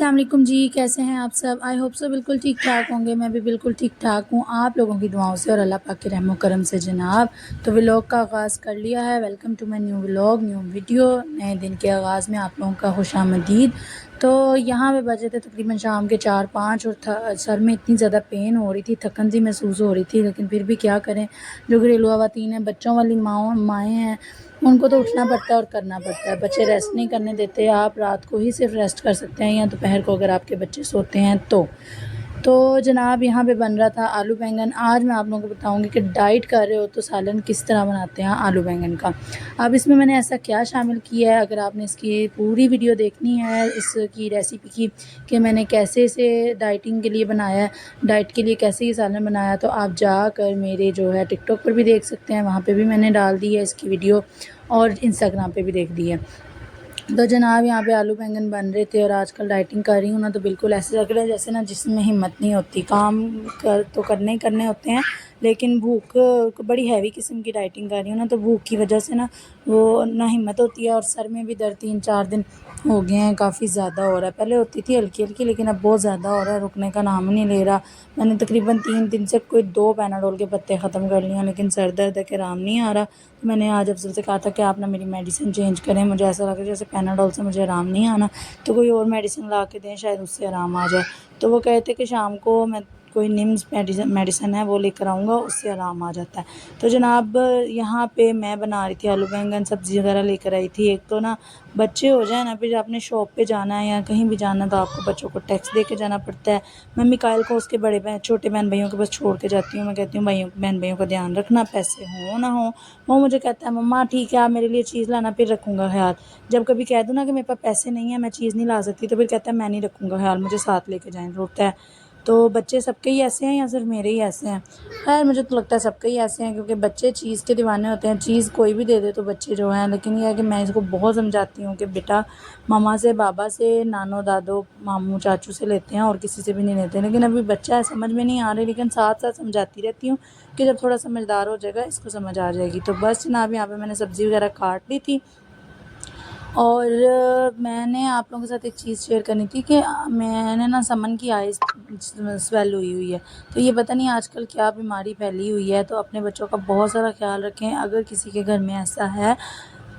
अस्सलाम वालेकुम जी, कैसे हैं आप सब। आई होप सो बिल्कुल ठीक ठाक होंगे। मैं भी बिल्कुल ठीक ठाक हूँ, आप लोगों की दुआओं से और अल्लाह पाक के रहमो करम से जनाब। तो व्लॉग का आगाज़ कर लिया है। Welcome to my new vlog, new video. नए दिन के आगाज़ में आप लोगों का खुशामदीद। तो यहाँ पे बजे थे तकरीबन शाम के 4-5 और सर में इतनी ज़्यादा पेन हो रही थी, थकन सी महसूस हो रही थी, लेकिन फिर भी क्या करें, जो घरेलू ख़वातीन हैं, बच्चों वाली माएँ हैं, उनको तो उठना पड़ता है और करना पड़ता है। बच्चे रेस्ट नहीं करने देते। आप रात को ही सिर्फ रेस्ट कर सकते हैं या दोपहर को अगर आपके बच्चे सोते हैं तो जनाब यहाँ पे बन रहा था आलू बैंगन। आज मैं आप लोगों को बताऊंगी कि डाइट कर रहे हो तो सालन किस तरह बनाते हैं आलू बैंगन का। अब इसमें मैंने ऐसा क्या शामिल किया है, अगर आपने इसकी पूरी वीडियो देखनी है इसकी रेसिपी की कि मैंने कैसे इसे डाइटिंग के लिए बनाया है, डाइट के लिए कैसे ये सालन बनाया, तो आप जाकर मेरे जो है टिकटॉक पर भी देख सकते हैं, वहाँ पर भी मैंने डाल दी है इसकी वीडियो, और इंस्टाग्राम पे भी देख दी है। तो जनाब यहाँ पे आलू बैंगन बन रहे थे, और आजकल डाइटिंग कर रही हूँ ना तो बिल्कुल ऐसे लग रहा है जैसे ना जिसमें हिम्मत नहीं होती। काम तो करने ही करने होते हैं, लेकिन भूख, बड़ी हैवी किस्म की डाइटिंग कर रही हूँ ना, तो भूख की वजह से ना वो ना हिम्मत होती है, और सर में भी दर्द 3-4 दिन हो गए हैं, काफ़ी ज़्यादा हो रहा है। पहले होती थी हल्की हल्की, लेकिन अब बहुत ज़्यादा हो रहा है, रुकने का नाम ही नहीं ले रहा। मैंने तकरीबन 3 दिन से कोई 2 पैनाडोल के पत्ते ख़त्म कर लिए हैं, लेकिन सर दर्द के आराम नहीं आ रहा। तो मैंने आज अफजल से कहा था कि आप ना मेरी मेडिसिन चेंज करें, मुझे ऐसा लग रहा है जैसे पैनाडोल से मुझे आराम नहीं आना, तो कोई और मेडिसिन ला के दें, शायद उससे आराम आ जाए। तो वो कहते कि शाम को मैं कोई निम्स मेडिसिन है वो लेकर आऊँगा, उससे आराम आ जाता है। तो जनाब यहाँ पे मैं बना रही थी आलू बैंगन, सब्ज़ी वगैरह लेकर आई थी। एक तो ना बच्चे हो जाए ना, फिर आपने शॉप पे जाना है या कहीं भी जाना तो आपको बच्चों को टैक्स दे के जाना पड़ता है। मैं मिकाइल को उसके छोटे बहन भाइयों के पास छोड़ के जाती हूँ। मैं कहती हूँ बहन भाइयों का ध्यान रखना, पैसे हो ना हो। वो मुझे कहता है मम्मा ठीक है आप मेरे लिए चीज़ लाना, फिर रखूँगा ख्याल। जब कभी कह दूँ ना कि मेरे पास पैसे नहीं है, मैं चीज़ नहीं ला सकती, तो फिर कहता है मैं नहीं रखूँगा ख्याल, मुझे साथ लेके जाएँ रोता है। तो बच्चे सबके ही ऐसे हैं या सिर्फ मेरे ही ऐसे हैं? खैर मुझे तो लगता है सबके ही ऐसे हैं, क्योंकि बच्चे चीज़ के दीवाने होते हैं, चीज़ कोई भी दे दे तो बच्चे जो हैं। लेकिन यह है कि मैं इसको बहुत समझाती हूँ कि बेटा मामा से, बाबा से, नानो दादो, मामू चाचू से लेते हैं और किसी से भी नहीं लेते। लेकिन अभी बच्चा है, समझ में नहीं आ रही, लेकिन साथ साथ समझाती रहती हूँ कि जब थोड़ा समझदार हो जाएगा इसको समझ आ जाएगी। तो बस जनाब यहाँ पे मैंने सब्ज़ी वगैरह काट ली थी, और मैंने आप लोगों के साथ एक चीज़ शेयर करनी थी कि मैंने ना समन की आइज़ स्वेल हुई है। तो ये पता नहीं आजकल क्या बीमारी फैली हुई है। तो अपने बच्चों का बहुत सारा ख्याल रखें। अगर किसी के घर में ऐसा है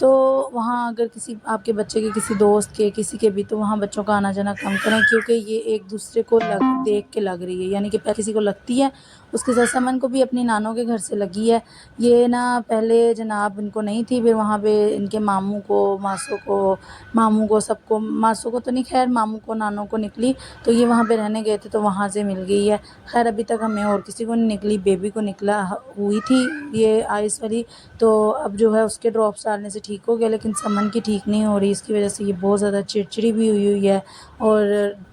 तो वहाँ, अगर किसी आपके बच्चे के किसी दोस्त के किसी के भी, तो वहाँ बच्चों का आना जाना कम करें, क्योंकि ये एक दूसरे को देख के लग रही है। यानी कि पहले किसी को लगती है, उसके साथ समन को भी अपनी नानों के घर से लगी है। ये ना पहले जनाब इनको नहीं थी, फिर वहाँ पे इनके मामू को, मासों को, मामू को, सबको, मासों को तो नहीं, खैर मामू को, नानों को निकली। तो ये वहाँ पे रहने गए थे तो वहाँ से मिल गई है। खैर अभी तक हमें और किसी को नहीं निकली, बेबी को निकला हुई थी ये आइस वाली। तो अब जो है उसके ड्रॉप्स डालने से ठीक हो गया, लेकिन समन की ठीक नहीं हो रही। इसकी वजह से ये बहुत ज़्यादा चिड़चिड़ी भी हुई है, और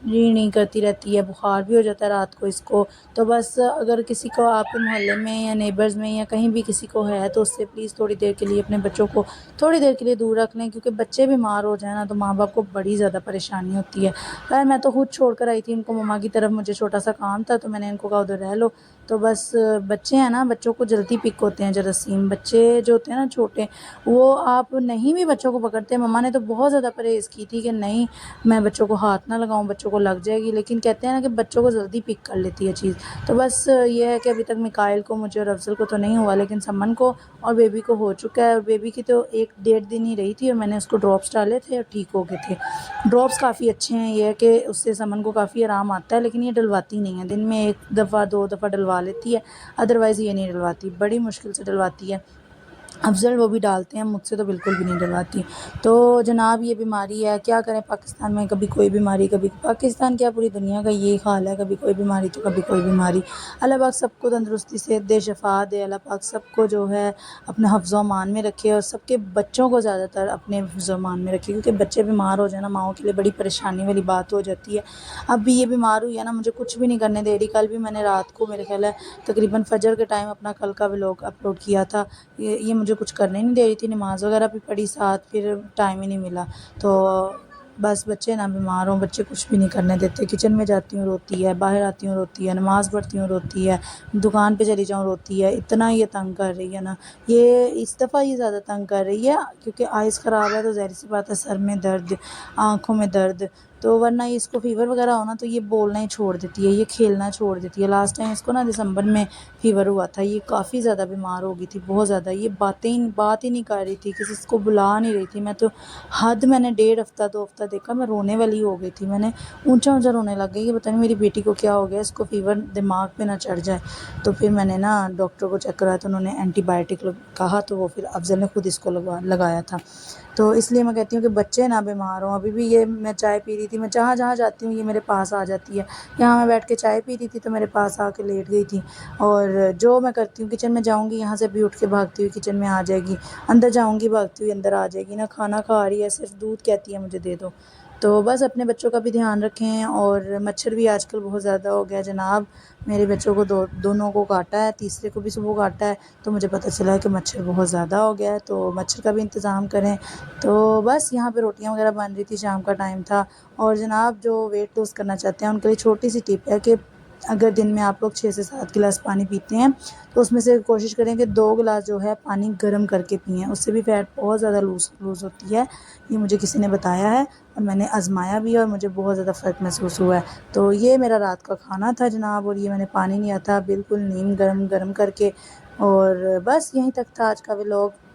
रीढ़ नहीं करती रहती है, बुखार भी हो जाता है रात को इसको। तो बस अगर किसी को आपके मोहल्ले में या नेबर्स में या कहीं भी किसी को है तो उससे प्लीज़ थोड़ी देर के लिए अपने बच्चों को थोड़ी देर के लिए दूर रख लें, क्योंकि बच्चे बीमार हो जाए ना तो माँ बाप को बड़ी ज़्यादा परेशानी होती है। खैर मैं तो खुद छोड़ कर आई थी इनको मम्मा की तरफ, मुझे छोटा सा काम था तो मैंने इनको कहा उधर रह लो। तो बस बच्चे हैं ना, बच्चों को जल्दी पिक होते हैं जरासीम। बच्चे जो होते हैं ना छोटे, वो आप नहीं भी बच्चों को पकड़ते। मम्मा ने तो बहुत ज़्यादा परहेज़ की थी कि नहीं मैं बच्चों को हाथ ना लगाऊं, बच्चों को लग जाएगी, लेकिन कहते हैं ना कि बच्चों को जल्दी पिक कर लेती है चीज़। तो बस ये है कि अभी तक मिकाइल को, मुझे और अफजल को तो नहीं हुआ, लेकिन समन को और बेबी को हो चुका है। और बेबी की तो 1-1.5 दिन ही रही थी और मैंने उसको ड्रॉप्स डाले थे और ठीक हो गए थे। ड्रॉप्स काफ़ी अच्छे हैं, ये है कि उससे समन को काफ़ी आराम आता है, लेकिन ये डलवाती नहीं है। दिन में 1 दफ़ा 2 दफ़ा डलवा लेती है, अदरवाइज़ ये नहीं डलवाती, बड़ी मुश्किल से डलवाती है। अफजल वो भी डालते हैं, मुझसे तो बिल्कुल भी नहीं डलवाती। तो जनाब ये बीमारी है, क्या करें, पाकिस्तान में कभी कोई बीमारी, कभी पाकिस्तान क्या पूरी दुनिया का यही हाल है, कभी कोई बीमारी तो कभी कोई बीमारी। अल्लाह पाक सबको तंदुरुस्ती से दे, शफा दे। अल्लाह पाक सबको जो है अपने हिफ्ज़ व अमान में रखे, और सबके बच्चों को ज़्यादातर अपने हिफ्ज़ व अमान में रखे, क्योंकि बच्चे बीमार हो जाए ना माओं के लिए बड़ी परेशानी वाली बात हो जाती है। अब भी ये बीमार हुई है ना, मुझे कुछ भी नहीं करने दे रही। कल भी मैंने रात को, मेरे ख्याल है तकरीबन फजर के टाइम, अपना कल का व्लॉग अपलोड किया था। ये मुझे कुछ करने नहीं दे रही थी, नमाज़ वगैरह भी पढ़ी साथ, फिर टाइम ही नहीं मिला। तो بس بچے نہ بیمار ہوں، بچے کچھ بھی نہیں کرنے دیتے، کچن میں جاتی ہوں روتی ہے، باہر آتی ہوں روتی ہے، نماز پڑھتی ہوں روتی ہے، دکان پہ چلی جاؤں روتی ہے، اتنا یہ تنگ کر رہی ہے نا، یہ اس دفعہ یہ زیادہ تنگ کر رہی ہے کیونکہ آئز خراب ہے تو ظاہر سی بات ہے سر میں درد، آنکھوں میں درد، تو ورنہ اس کو فیور وغیرہ ہونا تو یہ بولنا ہی چھوڑ دیتی ہے، یہ کھیلنا چھوڑ دیتی ہے۔ لاسٹ ٹائم اس کو نا دسمبر میں فیور ہوا تھا، یہ کافی زیادہ بیمار ہو گئی تھی، بہت زیادہ، یہ بات ہی نہیں کر رہی تھی، کسی کو بلا نہیں رہی تھی، میں تو حد، میں نے 1.5 ہفتہ 2 ہفتہ دیکھا، میں رونے والی ہو گئی تھی، میں نے اونچا اونچا رونے لگ گئی کہ پتہ نہیں میری بیٹی کو کیا ہو گیا، اس کو فیور دماغ پہ نہ چڑھ جائے۔ تو پھر میں نے نا ڈاکٹر کو چیک کرایا تو انہوں نے اینٹی بائیوٹک کہا، تو وہ پھر افضل نے خود اس کو لگایا تھا۔ تو اس لیے میں کہتی ہوں کہ بچے نہ بیمار ہوں۔ ابھی بھی یہ میں چائے پی رہی تھی، میں جہاں جہاں جاتی ہوں یہ میرے پاس آ جاتی ہے، یہاں میں بیٹھ کے چائے پی رہی تھی تو میرے پاس آ کے لیٹ گئی تھی، اور جو میں کرتی ہوں کچن میں جاؤں گی یہاں سے بھی اٹھ کے بھاگتی ہوئی کچن میں آ جائے گی، اندر جاؤں گی بھاگتی ہوئی اندر آ جائے گی، نہ کھانا کھا رہی ہے، صرف دودھ کہتی ہے مجھے دے دو۔ تو بس اپنے بچوں کا بھی دھیان رکھیں، اور مچھر بھی آج کل بہت زیادہ ہو گیا جناب، میرے بچوں کو دونوں کو کاٹا ہے، تیسرے کو بھی صبح کاٹا ہے، تو مجھے پتہ چلا ہے کہ مچھر بہت زیادہ ہو گیا ہے، تو مچھر کا بھی انتظام کریں۔ تو بس یہاں پہ روٹیاں وغیرہ بن رہی تھی، شام کا ٹائم تھا، اور جناب جو ویٹ لوس کرنا چاہتے ہیں ان کے لیے چھوٹی سی ٹپ ہے کہ اگر دن میں آپ لوگ 6 سے 7 گلاس پانی پیتے ہیں تو اس میں سے کوشش کریں کہ 2 گلاس جو ہے پانی گرم کر کے پئیں، اس سے بھی فیٹ بہت زیادہ لوز ہوتی ہے، یہ مجھے کسی نے بتایا ہے اور میں نے آزمایا بھی ہے، اور مجھے بہت زیادہ فرق محسوس ہوا ہے۔ تو یہ میرا رات کا کھانا تھا جناب، اور یہ میں نے پانی لیا تھا بالکل نیم گرم کر کے، اور بس یہیں تک تھا آج کا ولاگ۔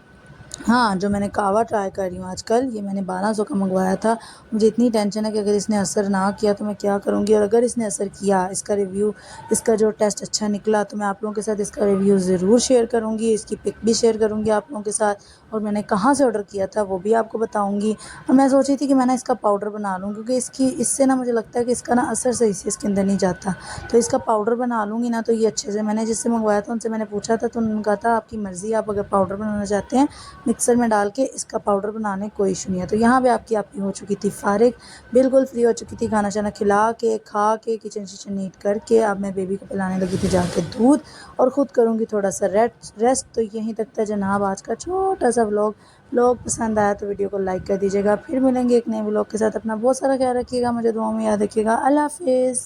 ہاں، جو میں نے کعوہ ٹرائی کر رہی ہوں آج کل، یہ میں نے 1200 کا منگوایا تھا، مجھے اتنی ٹینشن ہے کہ اگر اس نے اثر نہ کیا تو میں کیا کروں گی، اور اگر اس نے اثر کیا، اس کا ریویو، اس کا جو ٹیسٹ اچھا نکلا تو میں آپ لوگوں کے ساتھ اس کا ریویو ضرور شیئر کروں گی، اس کی پک بھی شیئر کروں گی آپ لوگوں کے ساتھ، اور میں نے کہاں سے آرڈر کیا تھا وہ بھی آپ کو بتاؤں گی۔ اور میں سوچ رہی تھی کہ میں نے اس کا پاؤڈر بنا لوں، کیونکہ اس سے نا مجھے لگتا ہے کہ اس کا نا اثر صحیح سے اس کے اندر نہیں جاتا، تو اس کا پاؤڈر بنا لوں گی نا تو یہ اچھے سے، میں نے جس سے منگوایا تھا ان سے میں نے پوچھا تھا تو انہوں نے کہا تھا آپ کی مرضی، آپ اگر پاؤڈر بنانا چاہتے ہیں مکسر میں ڈال کے اس کا پاؤڈر بنانے کوئی ایشو نہیں ہے۔ تو یہاں پہ آپ کی ہو چکی تھی فارغ، بالکل فری ہو چکی تھی، کھانا شانا کھلا کے کھا کے کچن شچن نیٹ کر کے، اب میں بیبی کو پلانے لگی تھی جا کے دودھ، اور خود کروں گی تھوڑا سا ریسٹ۔ تو یہیں تک تھا جناب آج کا چھوٹا سا ولاگ پسند آیا تو ویڈیو کو لائک کر دیجیے گا، پھر ملیں گے ایک نئے ولاگ کے ساتھ، اپنا بہت سارا خیال رکھیے گا، مجھے دعاؤں میں یاد رکھیے گا، اللہ حافظ۔